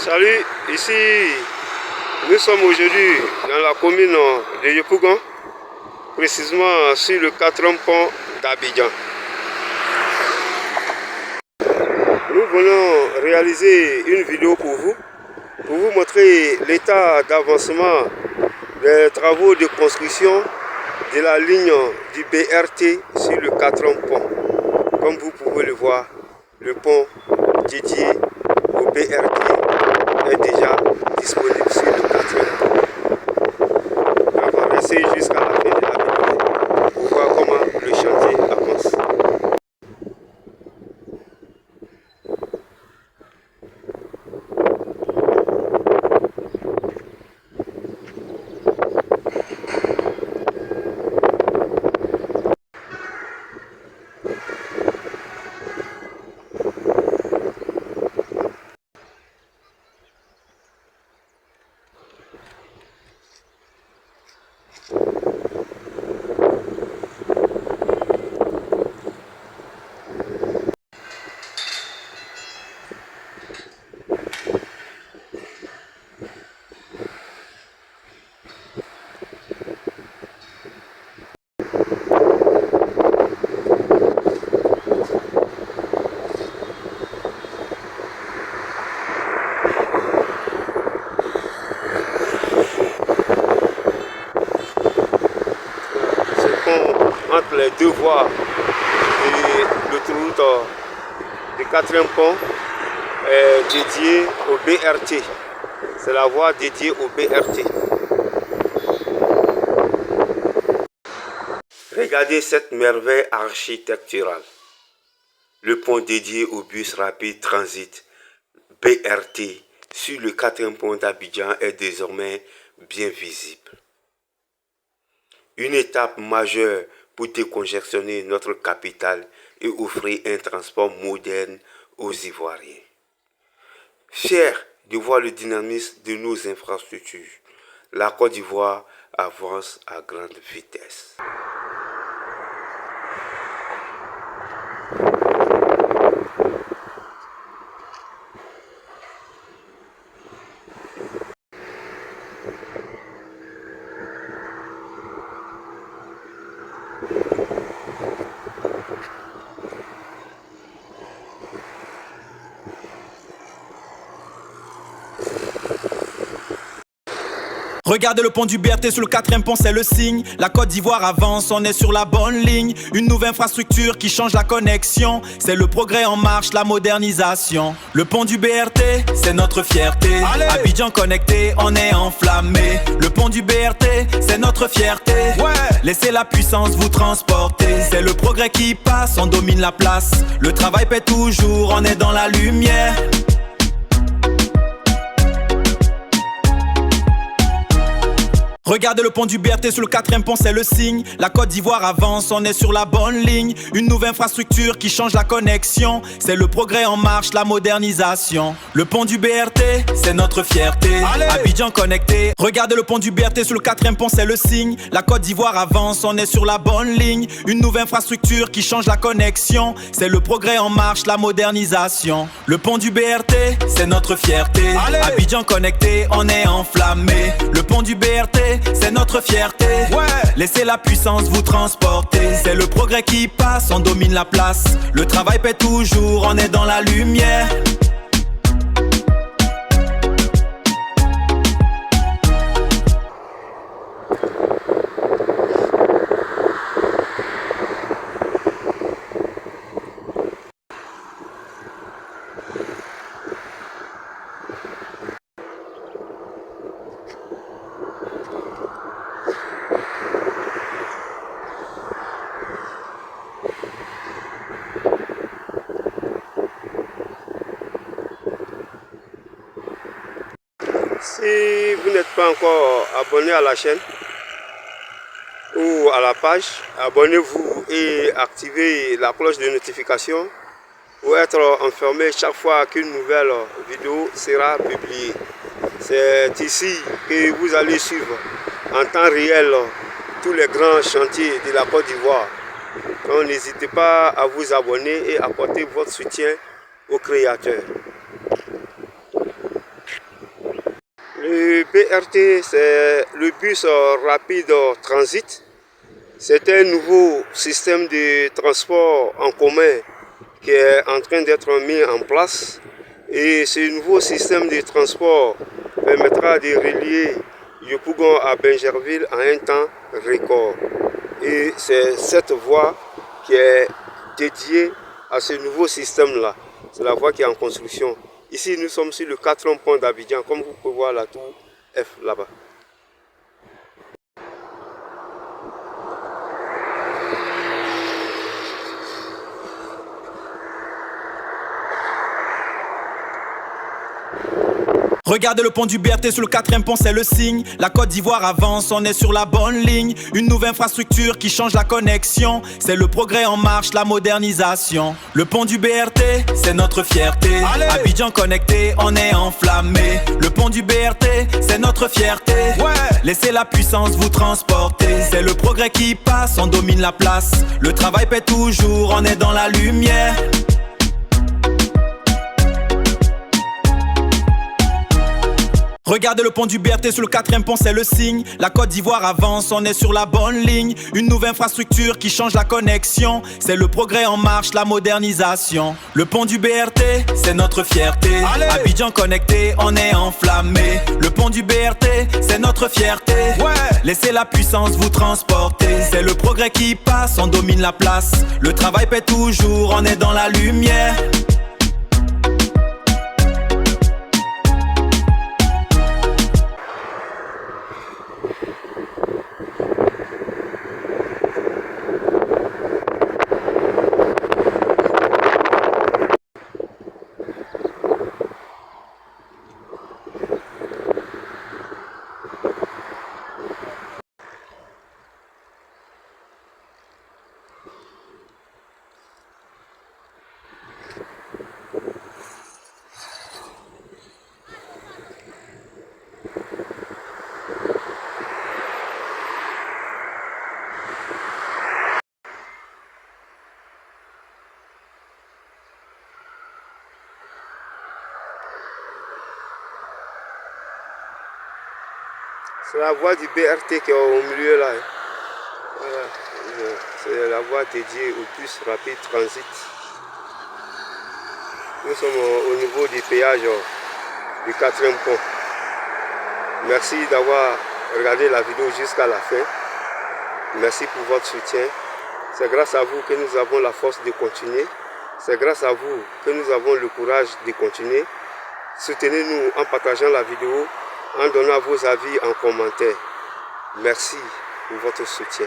Salut, ici nous sommes aujourd'hui dans la commune de Yopougon, précisément sur le 4e pont d'Abidjan. Nous venons réaliser une vidéo pour vous montrer l'état d'avancement des travaux de construction de la ligne du BRT sur le 4e pont. Comme vous pouvez le voir, le pont dédié au BRT est déjà disponible sur le 4e pont. On va rester jusqu'à la fin de la vidéo pour voir comment le chantier avance. Entre les deux voies de l'autoroute du 4e pont est dédiée au BRT. C'est la voie dédiée au BRT. Regardez cette merveille architecturale. Le pont dédié au bus rapide transit BRT sur le 4e pont d'Abidjan est désormais bien visible. Une étape majeure pour décongestionner notre capitale et offrir un transport moderne aux Ivoiriens. Fiers de voir le dynamisme de nos infrastructures, la Côte d'Ivoire avance à grande vitesse. Regardez le pont du BRT sur le 4e pont, c'est le signe. La Côte d'Ivoire avance, on est sur la bonne ligne. Une nouvelle infrastructure qui change la connexion. C'est le progrès en marche, la modernisation. Le pont du BRT, c'est notre fierté. Allez. Abidjan connecté, on est enflammé. Le pont du BRT, c'est notre fierté. Ouais. Laissez la puissance vous transporter. C'est le progrès qui passe, on domine la place. Le travail paie toujours, on est dans la lumière. Regardez le pont du BRT sur le 4e pont, c'est le signe. La Côte d'Ivoire avance, on est sur la bonne ligne. Une nouvelle infrastructure qui change la connexion. C'est le progrès en marche, la modernisation. Le pont du BRT, c'est notre fierté. Allez. Abidjan connecté. Regardez le pont du BRT sur le 4e pont, c'est le signe. La Côte d'Ivoire avance, on est sur la bonne ligne. Une nouvelle infrastructure qui change la connexion. C'est le progrès en marche, la modernisation. Le pont du BRT, c'est notre fierté. Allez. Abidjan connecté, on est enflammé. Le pont du BRT, c'est notre fierté. Ouais. Laissez la puissance vous transporter. C'est le progrès qui passe, on domine la place. Le travail paie toujours, on est dans la lumière. Si vous n'êtes pas encore abonné à la chaîne ou à la page, abonnez-vous et activez la cloche de notification pour être informé chaque fois qu'une nouvelle vidéo sera publiée. C'est ici que vous allez suivre en temps réel tous les grands chantiers de la Côte d'Ivoire. Donc n'hésitez pas à vous abonner et apporter votre soutien aux créateurs. Le BRT, c'est le bus rapide transit. C'est un nouveau système de transport en commun qui est en train d'être mis en place. Et ce nouveau système de transport permettra de relier Yopougon à Bingerville en un temps record. Et c'est cette voie qui est dédiée à ce nouveau système-là. C'est la voie qui est en construction. Ici, nous sommes sur le 4e pont d'Abidjan, comme vous pouvez voir la tour F là-bas. Regardez le pont du BRT sur le 4e pont, c'est le signe. La Côte d'Ivoire avance, on est sur la bonne ligne. Une nouvelle infrastructure qui change la connexion. C'est le progrès en marche, la modernisation. Le pont du BRT, c'est notre fierté. Allez. Abidjan connecté, on est enflammé. Le pont du BRT, c'est notre fierté. Ouais. Laissez la puissance vous transporter. C'est le progrès qui passe, on domine la place. Le travail paie toujours, on est dans la lumière. Regardez le pont du BRT sur le 4e pont, c'est le signe. La Côte d'Ivoire avance, on est sur la bonne ligne. Une nouvelle infrastructure qui change la connexion. C'est le progrès en marche, la modernisation. Le pont du BRT, c'est notre fierté. Allez. Abidjan connecté, on est enflammé. Le pont du BRT, c'est notre fierté. Ouais. Laissez la puissance vous transporter. C'est le progrès qui passe, on domine la place. Le travail paie toujours, on est dans la lumière. C'est la voie du BRT qui est au milieu là. Voilà. C'est la voie dédiée au bus rapide transit. Nous sommes au niveau du péage du 4e pont. Merci d'avoir regardé la vidéo jusqu'à la fin. Merci pour votre soutien. C'est grâce à vous que nous avons la force de continuer. C'est grâce à vous que nous avons le courage de continuer. Soutenez-nous en partageant la vidéo, en donnant vos avis en commentaire. Merci pour votre soutien.